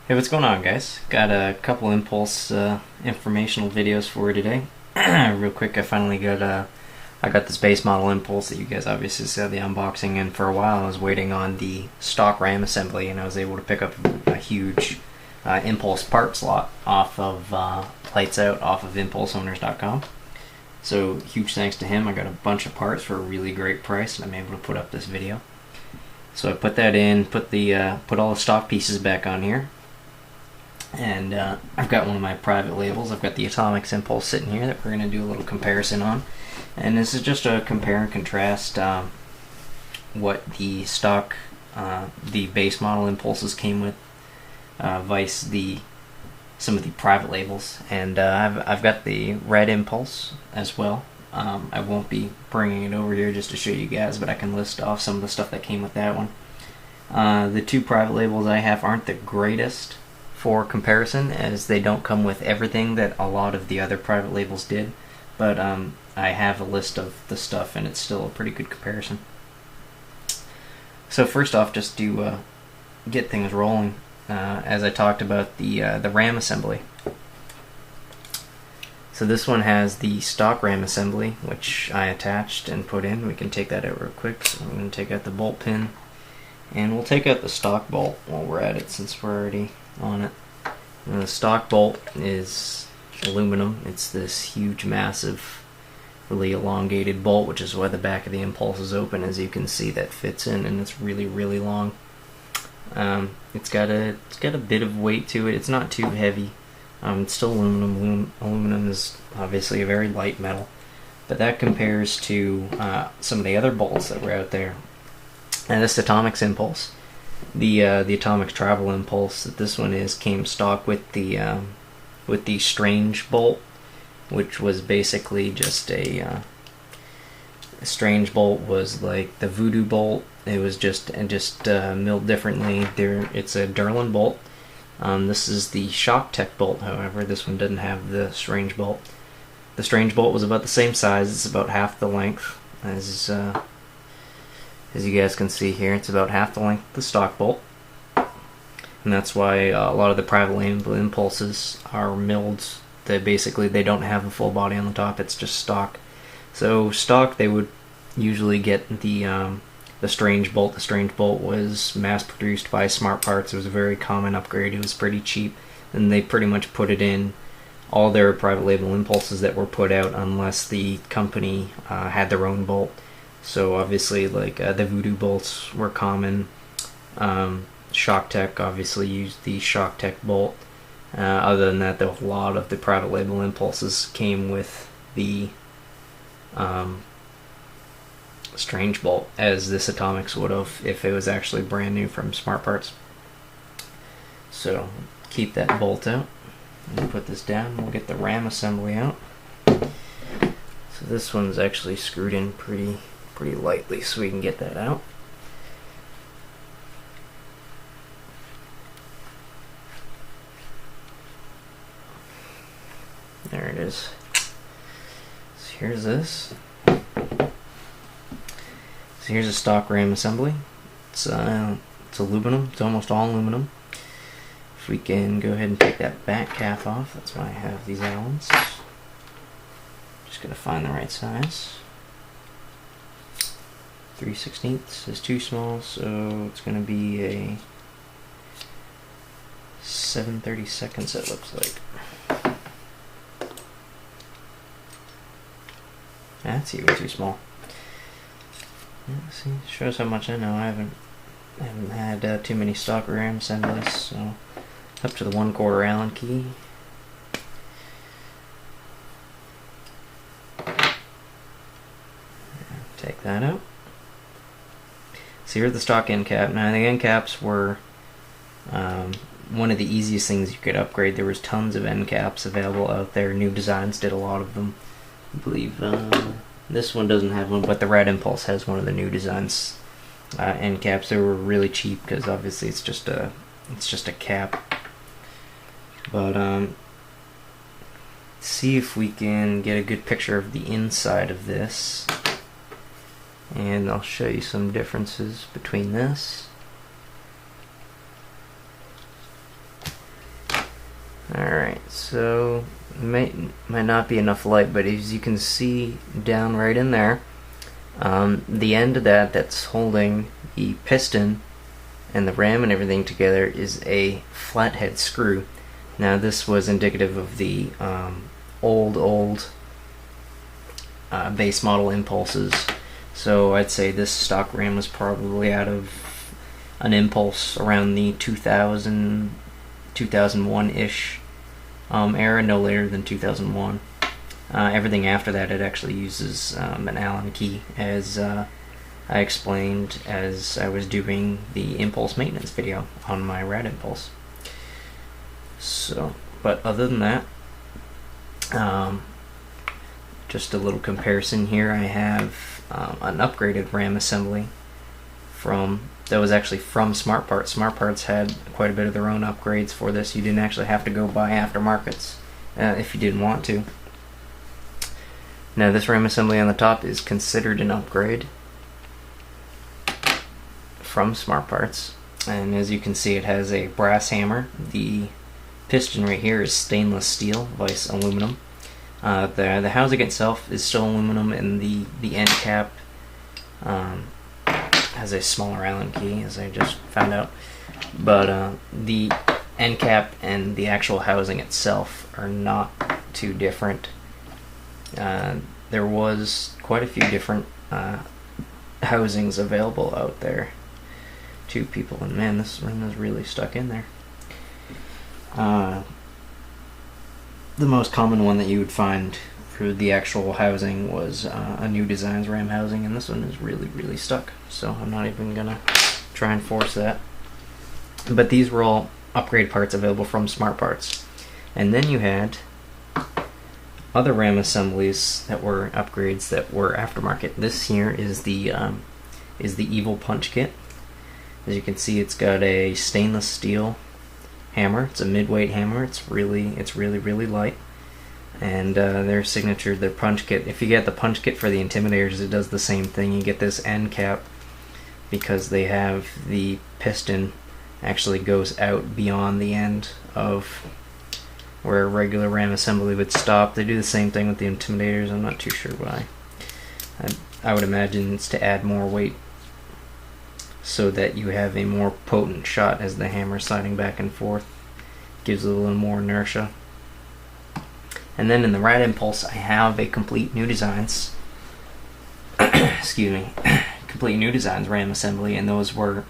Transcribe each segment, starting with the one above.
Hey, what's going on, guys? Got a couple impulse informational videos for you today. Real quick, I got this base model impulse that you guys obviously saw the unboxing in for a while. I was waiting on the stock RAM assembly, and I was able to pick up a huge impulse part slot off of Lights Out off of impulseowners.com. So huge thanks to him. I got a bunch of parts for a really great price, and I'm able to put up this video. So I put that in, put all the stock pieces back on here. And I've got one of my private labels. I've got the Atomics Impulse sitting here that we're going to do a little comparison on. And this is just a compare and contrast what the stock, the base model impulses came with, vice some of the private labels. And I've got the red impulse as well. I won't be bringing it over here just to show you guys, but I can list off some of the stuff that came with that one. The two private labels I have aren't the greatest for comparison, as they don't come with everything that a lot of the other private labels did, but I have a list of the stuff and it's still a pretty good comparison. So first off, just to get things rolling, as I talked about the RAM assembly. So this one has the stock RAM assembly, which I attached and put in. We can take that out real quick. So I'm going to take out the bolt pin, and we'll take out the stock bolt while we're at it, since we're already on it. And the stock bolt is aluminum. It's this huge, massive, really elongated bolt, which is why the back of the impulse is open. As you can see, that fits in, and it's really, really long. It's got a bit of weight to it. It's not too heavy. It's still aluminum. Aluminum is obviously a very light metal, but that compares to some of the other bolts that were out there. And this Atomics Impulse, the Atomics Travel Impulse that this one came stock with the Strange bolt, which was basically just a Strange bolt was like the Voodoo bolt. It was just milled differently. It's a Durlin bolt. This is the Shock Tech bolt, however. This one doesn't have the Strange bolt. The Strange bolt was about the same size. It's about half the length as you guys can see here. It's about half the length of the stock bolt, and that's why a lot of the private label impulses are milled. They don't have a full body on the top. It's just stock. So stock, they would usually get the Strange bolt. The Strange bolt was mass produced by Smart Parts. It was a very common upgrade. It was pretty cheap, and they pretty much put it in all their private label impulses that were put out, unless the company had their own bolt. So obviously, like the Voodoo bolts were common. Shock Tech obviously used the Shock Tech bolt. Other than that, a lot of the private label impulses came with the Strange bolt, as this Atomics would have if it was actually brand new from Smart Parts. So keep that bolt out and put this down. We'll get the RAM assembly out. So this one's actually screwed in pretty lightly, so we can get that out. There it is. So here's this. So here's a stock RAM assembly. It's aluminum. It's almost all aluminum. If we can go ahead and take that back cap off, that's why I have these Allens. Just gotta find the right size. 3/16 is too small, so it's gonna be a 7/32, it looks like. That's even too small. Yeah, see, shows how much I know. I haven't had too many stock RAM assemblies, so up to the 1/4 Allen key. Take that out. So here's the stock end cap. Now the end caps were one of the easiest things you could upgrade. There was tons of end caps available out there. New Designs did a lot of them. I believe this one doesn't have one, but the Red Impulse has one of the New Designs end caps. They were really cheap because obviously it's just a cap. But see if we can get a good picture of the inside of this. And I'll show you some differences between this So might not be enough light, but as you can see down right in there, the end of that's holding the piston and the ram and everything together is a flathead screw. Now this was indicative of the old base model impulses. So I'd say this stock ram was probably out of an impulse around the 2001-ish era, no later than 2001. Everything after that, it actually uses an Allen key, as I explained as I was doing the impulse maintenance video on my rad impulse. So, but other than that, just a little comparison here. I have an upgraded ram assembly that was actually from Smart Parts. Smart Parts had quite a bit of their own upgrades for this. You didn't actually have to go buy aftermarkets if you didn't want to. Now this ram assembly on the top is considered an upgrade from Smart Parts, and as you can see, it has a brass hammer. The piston right here is stainless steel, vice aluminum. The housing itself is still aluminum, and the end cap has a smaller Allen key, as I just found out. But the end cap and the actual housing itself are not too different. There was quite a few different housings available out there to people, and man, this rim is really stuck in there. The most common one that you would find for the actual housing was a New Designs ram housing, and this one is really stuck, so I'm not even gonna try and force that. But these were all upgrade parts available from Smart Parts. And then you had other ram assemblies that were upgrades that were aftermarket. This here is the Evil Punch Kit. As you can see, it's got a stainless steel hammer. It's a mid-weight hammer. It's really light. And their signature, their punch kit. If you get the punch kit for the Intimidators, it does the same thing. You get this end cap because they have the piston actually goes out beyond the end of where a regular ram assembly would stop. They do the same thing with the Intimidators. I'm not too sure why. I would imagine it's to add more weight so that you have a more potent shot as the hammer sliding back and forth. Gives it a little more inertia. And then in the rad impulse, I have a complete New Designs excuse me, complete New Designs ram assembly, and those were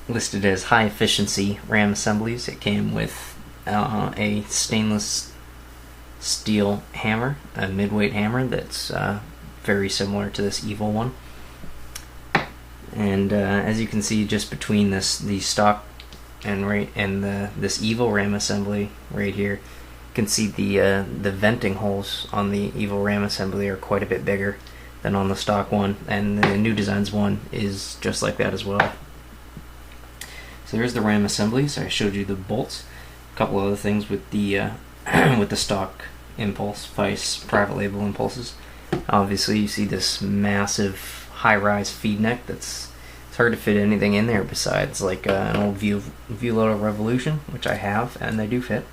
listed as high efficiency ram assemblies. It came with a stainless steel hammer, a mid-weight hammer that's very similar to this Evil one. And as you can see, just between the stock and this Evil ram assembly right here, you can see the venting holes on the Evil ram assembly are quite a bit bigger than on the stock one, and the New Designs one is just like that as well. So there's the ram assemblies. I showed you the bolts. A couple other things with the with the stock impulse, vice private label impulses. Obviously, you see this massive high-rise feed neck. It's hard to fit anything in there besides like an old Violotto Revolution, which I have, and they do fit.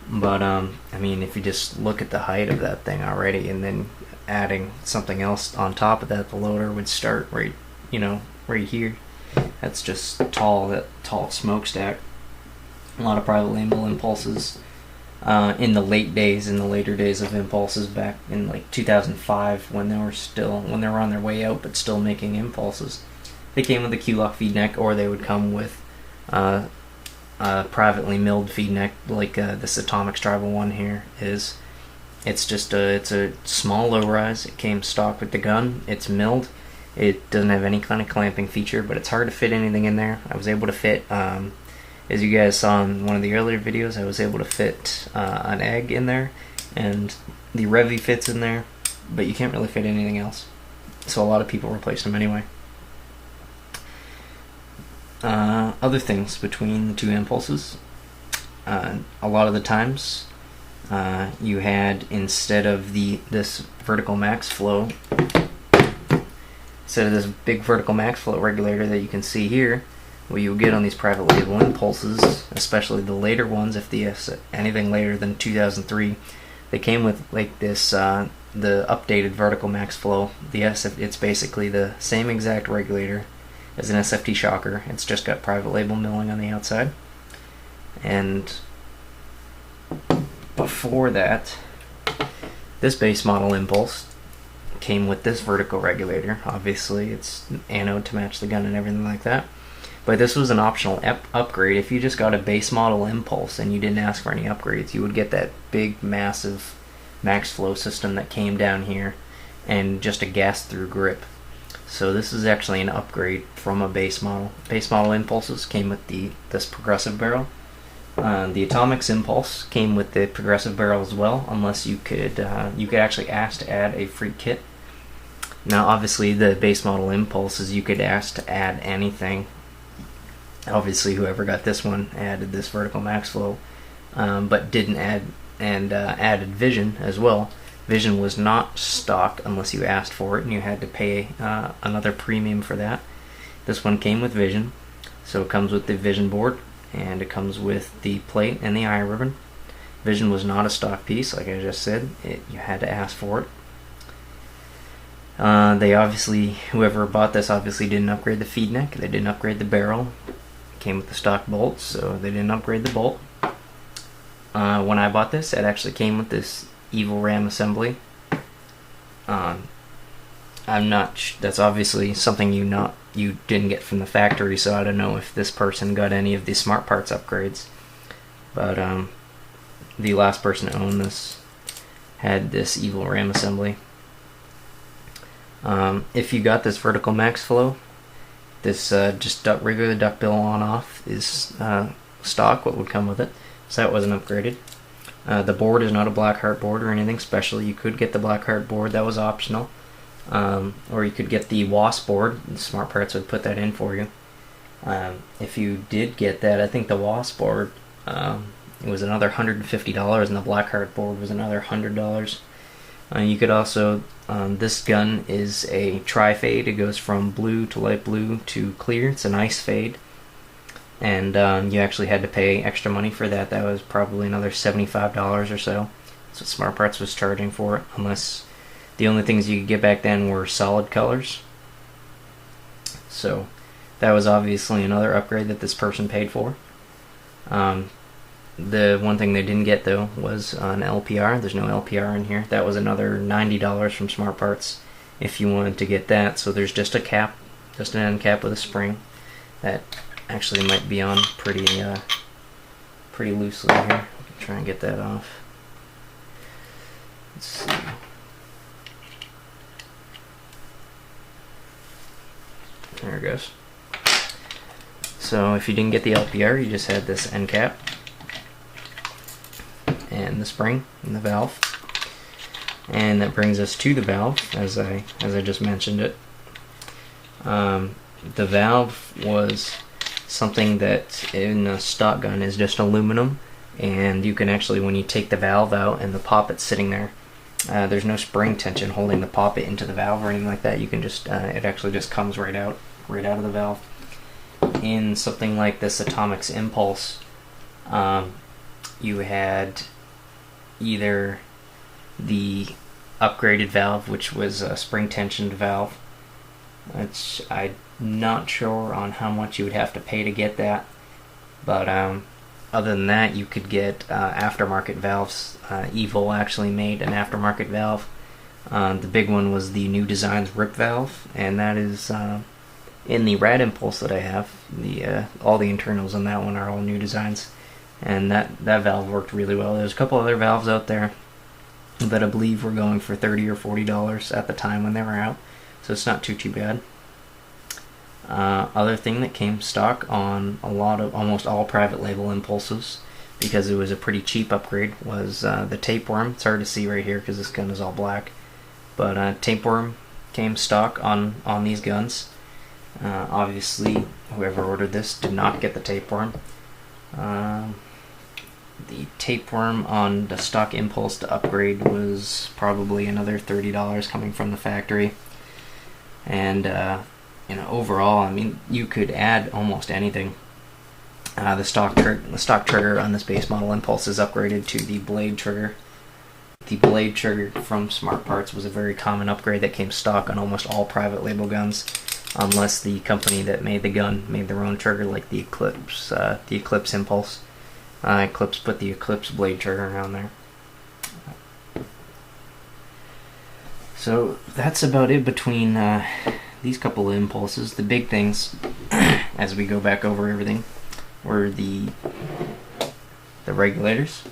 But I mean, if you just look at the height of that thing already, and then adding something else on top of that, the loader would start right here. That's just tall, that tall smokestack. A lot of private label impulses in the later days of impulses back in like 2005, when they were on their way out but still making impulses. They came with a Q-lock feed neck, or they would come with a privately milled feed neck, like this Atomics Tribal one here is. It's a small low rise. It came stock with the gun. It's milled. It doesn't have any kind of clamping feature, but it's hard to fit anything in there. I was able to fit, as you guys saw in one of the earlier videos, I was able to fit an egg in there, and the Revy fits in there, but you can't really fit anything else. So a lot of people replace them anyway. Other things between the two impulses, a lot of the times you had, instead of this vertical max flow, instead of this big vertical max flow regulator that you can see here, what you get on these private label impulses, especially the later ones, if the anything later than 2003, they came with like this the updated vertical max flow. It's basically the same exact regulator as an SFT shocker. It's just got private label milling on the outside. And before that, this base model impulse came with this vertical regulator. Obviously, it's anode to match the gun and everything like that. But this was an optional upgrade. If you just got a base model impulse and you didn't ask for any upgrades, you would get that big, massive max flow system that came down here and just a gas through grip. So this is actually an upgrade from a base model. Base model impulses came with this progressive barrel. The Atomics impulse came with the progressive barrel as well, unless you could actually ask to add a free kit. Now obviously the base model impulses you could ask to add anything. Obviously whoever got this one added this vertical max flow, but didn't add and added vision as well. Vision was not stock unless you asked for it, and you had to pay another premium for that. This one came with vision, so it comes with the vision board, and it comes with the plate and the eye ribbon. Vision was not a stock piece, like I just said. You had to ask for it. Whoever bought this obviously didn't upgrade the feed neck. They didn't upgrade the barrel. It came with the stock bolts, so they didn't upgrade the bolt. When I bought this, it actually came with this Evil Ram assembly. That's obviously something you didn't get from the factory, so I don't know if this person got any of the smart parts upgrades. But the last person to own this had this Evil Ram assembly. If you got this vertical max flow, this just regular duckbill on off is stock, what would come with it, so that wasn't upgraded. The board is not a Blackheart board or anything special. You could get the Blackheart board, that was optional. Or you could get the Wasp board, the Smart Parts would put that in for you. If you did get that, I think the Wasp board, it was another $150, and the Blackheart board was another $100. You could also, this gun is a tri-fade. It goes from blue to light blue to clear. It's an ice fade. And you actually had to pay extra money for that. That was probably another $75 or so. That's what Smart Parts was charging for it, unless the only things you could get back then were solid colors. So that was obviously another upgrade that this person paid for. The one thing they didn't get though was an LPR. There's no LPR in here. That was another $90 from Smart Parts if you wanted to get that. So there's just a cap, just an end cap with a spring that actually might be on pretty loosely here. Try and get that off. Let's see. There it goes. So if you didn't get the LPR, you just had this end cap and the spring and the valve. And that brings us to the valve, as I just mentioned it. The valve was something that in a stock gun is just aluminum, and you can actually, when you take the valve out and the poppet's sitting there, there's no spring tension holding the poppet into the valve or anything like that. You can just it actually just comes right out of the valve. In something like this Atomics Impulse, you had either the upgraded valve, which was a spring tensioned valve, which I'm not sure on how much you would have to pay to get that, but other than that, you could get aftermarket valves. Evil actually made an aftermarket valve. The big one was the New Designs Rip valve, and that is in the Rad Impulse that I have. All the internals on that one are all New Designs, and that valve worked really well. There's a couple other valves out there that I believe were going for $30 or $40 at the time when they were out, so it's not too bad. Other thing that came stock on almost all private label impulses, because it was a pretty cheap upgrade, was the tapeworm. It's hard to see right here because this gun is all black, but tapeworm came stock on these guns. Obviously, whoever ordered this did not get the tapeworm. The tapeworm on the stock impulse to upgrade was probably another $30 coming from the factory, and overall, I mean, you could add almost anything. The stock trigger on this base model Impulse is upgraded to the blade trigger. The blade trigger from Smart Parts was a very common upgrade that came stock on almost all private label guns, unless the company that made the gun made their own trigger, like the Eclipse Impulse. Eclipse put the Eclipse blade trigger on there. So that's about it between these couple of impulses. The big things, as we go back over everything, were the regulators.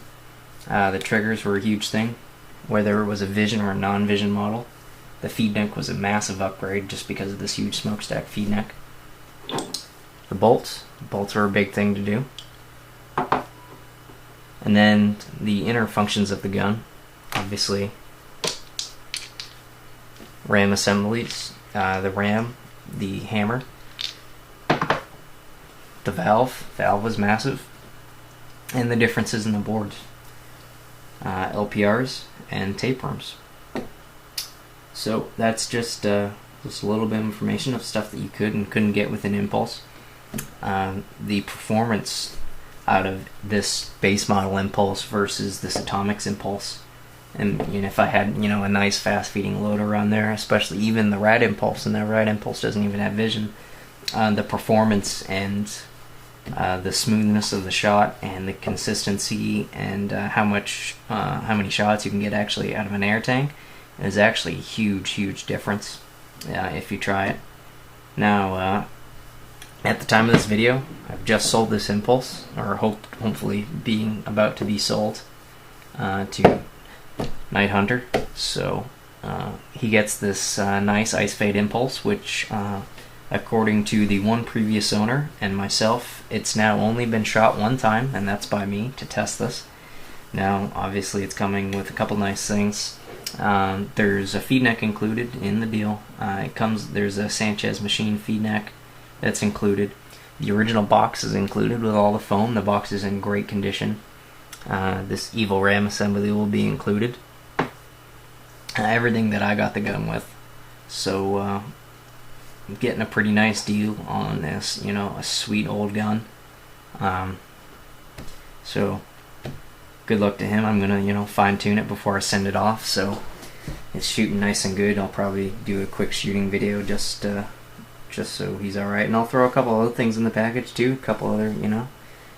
The triggers were a huge thing, whether it was a Vision or a non-Vision model. The feed neck was a massive upgrade just because of this huge smokestack feed neck. The bolts were a big thing to do. And then the inner functions of the gun, obviously ram assemblies, the ram, the hammer, the valve was massive, and the differences in the boards, LPRs and tapeworms. So that's just a little bit of information of stuff that you could and couldn't get with an Impulse. The performance out of this base model Impulse versus this Atomics Impulse, and if I had a nice fast feeding loader on there, especially even the Rad Impulse, and that Rad Impulse doesn't even have Vision, the performance and the smoothness of the shot and the consistency and how many shots you can get actually out of an air tank is actually a huge difference if you try it. Now, at the time of this video, I've just sold this Impulse, or hopefully being about to be sold to Night Hunter. So he gets this nice Ice Fade Impulse, which according to the one previous owner and myself, it's now only been shot one time, and that's by me to test this. Now, obviously, it's coming with a couple nice things. There's a feed neck included in the deal. There's a Sanchez machine feed neck that's included. The original box is included with all the foam. The box is in great condition. This Evil Ram assembly will be included. Everything that I got the gun with. So I'm getting a pretty nice deal on this, a sweet old gun. So good luck to him. I'm gonna fine tune it before I send it off, so it's shooting nice and good. I'll probably do a quick shooting video just so he's alright, and I'll throw a couple other things in the package too, a couple other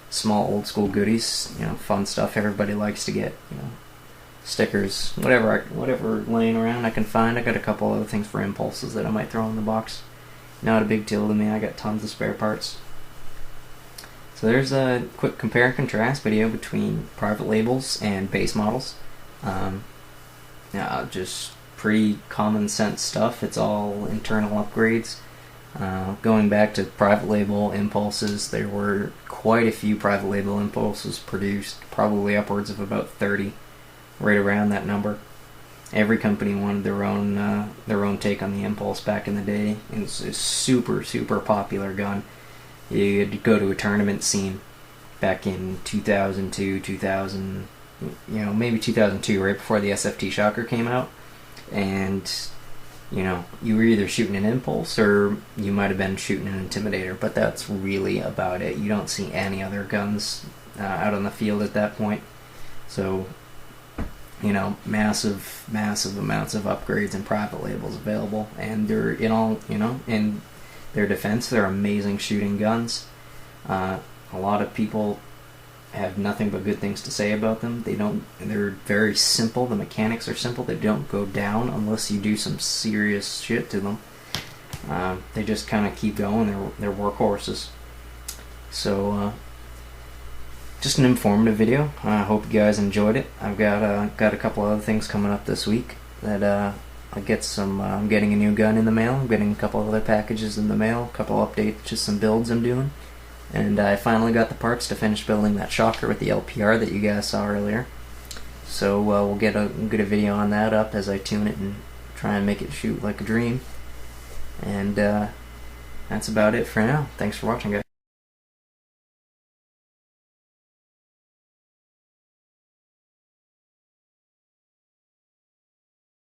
small old school goodies, fun stuff everybody likes to get, stickers, whatever laying around I can find. I got a couple other things for Impulses that I might throw in the box. Not a big deal to me. I got tons of spare parts. So there's a quick compare and contrast video between private labels and base models. Just pretty common sense stuff. It's all internal upgrades. Going back to private label Impulses, there were quite a few private label Impulses produced, probably upwards of about 30, right around that number. Every company wanted their own take on the Impulse back in the day. It was a super popular gun. You had to go to a tournament scene back in 2002, 2000, maybe 2002, right before the SFT Shocker came out, and you were either shooting an Impulse or you might have been shooting an Intimidator, but that's really about it. You don't see any other guns out on the field at that point. So, massive amounts of upgrades and private labels available, and they're in their defense, they're amazing shooting guns. A lot of people have nothing but good things to say about them. They're very simple. The mechanics are simple. They don't go down unless you do some serious shit to them. They just kind of keep going. They're workhorses. So just an informative video. I hope you guys enjoyed it. I've got a couple other things coming up this week that I get some. I'm getting a new gun in the mail. I'm getting a couple of other packages in the mail. A couple updates, just some builds I'm doing. And I finally got the parts to finish building that shocker with the LPR that you guys saw earlier. So we'll get a video on that up as I tune it and try and make it shoot like a dream. And that's about it for now. Thanks for watching, guys.